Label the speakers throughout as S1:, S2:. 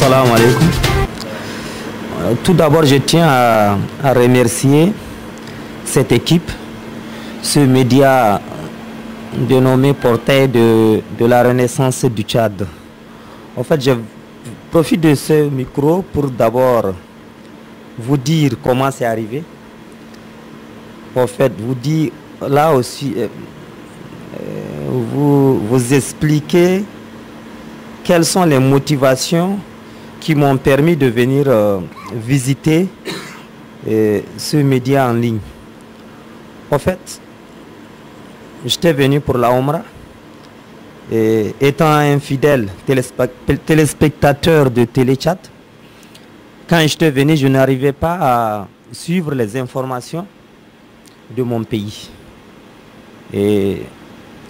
S1: Salam alaikum. Tout d'abord, je tiens à remercier cette équipe, ce média dénommé Portail de la Renaissance du Tchad. En fait, je profite de ce micro pour d'abord vous dire comment c'est arrivé. En fait, vous dire là aussi, vous expliquer quelles sont les motivations qui m'ont permis de venir visiter ce média en ligne. En fait, j'étais venu pour la Omra et étant un fidèle téléspectateur de Téléchat, quand j'étais venu, je n'arrivais pas à suivre les informations de mon pays. Et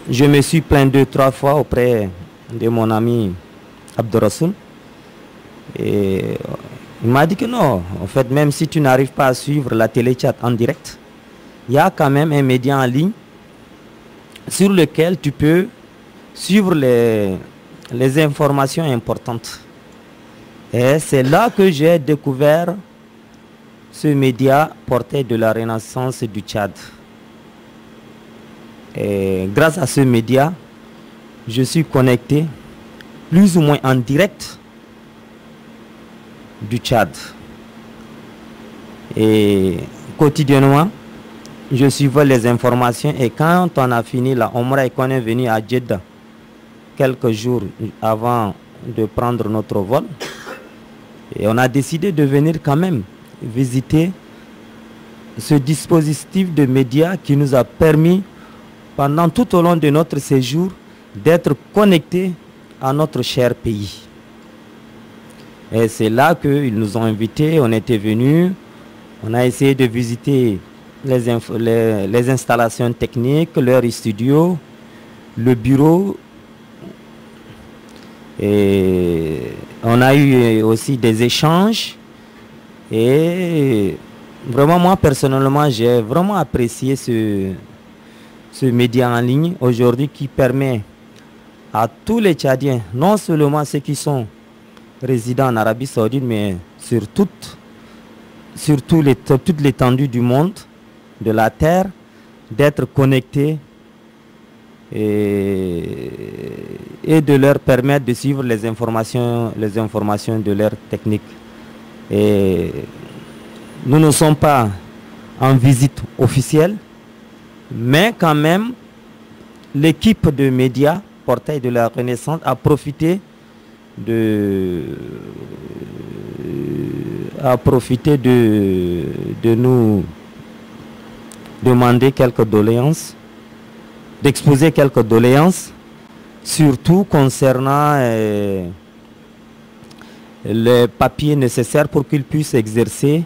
S1: je me suis plaint 2-3 fois auprès de mon ami Abdurrassoul. Et il m'a dit que non, en fait, même si tu n'arrives pas à suivre la Téléchat en direct, il y a quand même un média en ligne sur lequel tu peux suivre les informations importantes. Et c'est là que j'ai découvert ce média Portail de la Renaissance du Tchad. Et grâce à ce média, je suis connecté plus ou moins en direct du Tchad. Et quotidiennement, je suivais les informations et quand on a fini la Omra et qu'on est venu à Jeddah quelques jours avant de prendre notre vol, et on a décidé de venir quand même visiter ce dispositif de médias qui nous a permis pendant tout au long de notre séjour d'être connectés à notre cher pays. Et c'est là qu'ils nous ont invités, on était venus, on a essayé de visiter les installations techniques, leur studio, le bureau. Et on a eu aussi des échanges. Et vraiment, moi, personnellement, j'ai vraiment apprécié ce média en ligne aujourd'hui qui permet à tous les Tchadiens, non seulement ceux qui sont résidents en Arabie Saoudite, mais sur toute l'étendue du monde, de la terre, d'être connectés et de leur permettre de suivre les informations de leur technique. Et nous ne sommes pas en visite officielle, mais quand même, l'équipe de médias Portail de la Renaissance a profité de nous demander quelques doléances, d'exposer quelques doléances, surtout concernant les papiers nécessaires pour qu'ils puissent exercer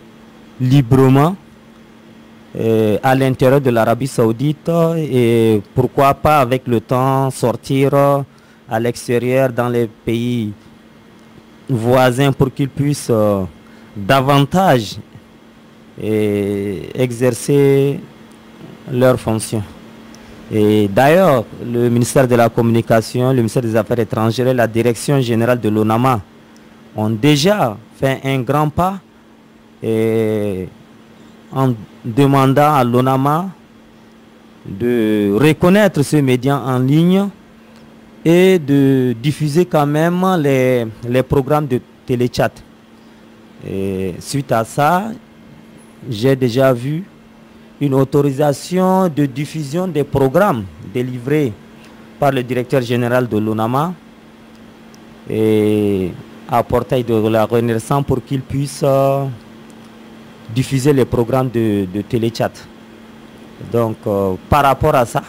S1: librement à l'intérieur de l'Arabie Saoudite et pourquoi pas avec le temps sortir à l'extérieur dans les pays voisins pour qu'ils puissent davantage exercer leurs fonctions. Et d'ailleurs, le ministère de la Communication, le ministère des Affaires étrangères et la Direction générale de l'ONAMA ont déjà fait un grand pas en demandant à l'ONAMA de reconnaître ce média en ligne et de diffuser quand même les programmes de téléchat. Et suite à ça, j'ai déjà vu une autorisation de diffusion des programmes délivrés par le directeur général de l'ONAMA et à Portail de la Renaissance pour qu'il puisse diffuser les programmes de téléchat. Donc, par rapport à ça,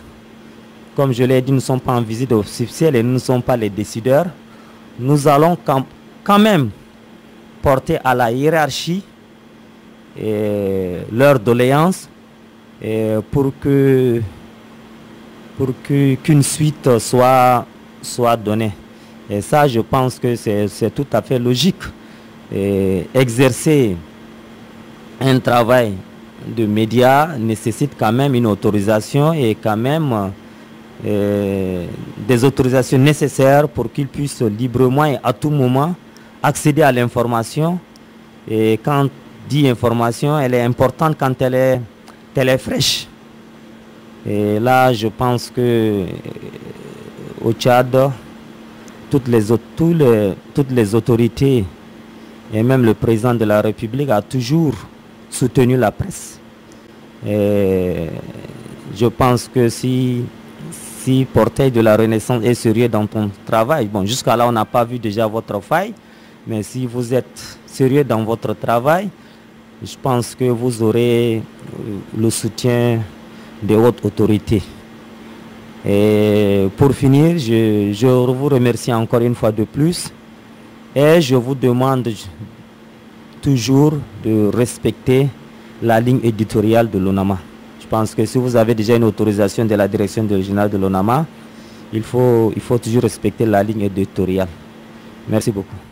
S1: comme je l'ai dit, nous ne sommes pas en visite officielle et nous ne sommes pas les décideurs. Nous allons quand même porter à la hiérarchie leurs doléances pour qu'une suite soit donnée. Et ça, je pense que c'est tout à fait logique. Exercer un travail de médias nécessite quand même une autorisation et quand même des autorisations nécessaires pour qu'ils puissent librement et à tout moment accéder à l'information. Et quand dit information, elle est importante quand elle est fraîche. Et là, je pense que au Tchad, toutes les autorités et même le président de la République a toujours soutenu la presse. Et je pense que si Portail de la Renaissance est sérieux dans ton travail, bon, jusqu'à là on n'a pas vu déjà votre faille, mais si vous êtes sérieux dans votre travail, je pense que vous aurez le soutien des hautes autorités. Et pour finir, je vous remercie encore une fois de plus et je vous demande toujours de respecter la ligne éditoriale de l'ONAMA. Je pense que si vous avez déjà une autorisation de la direction générale de l'ONAMA, il faut toujours respecter la ligne éditoriale. Merci beaucoup.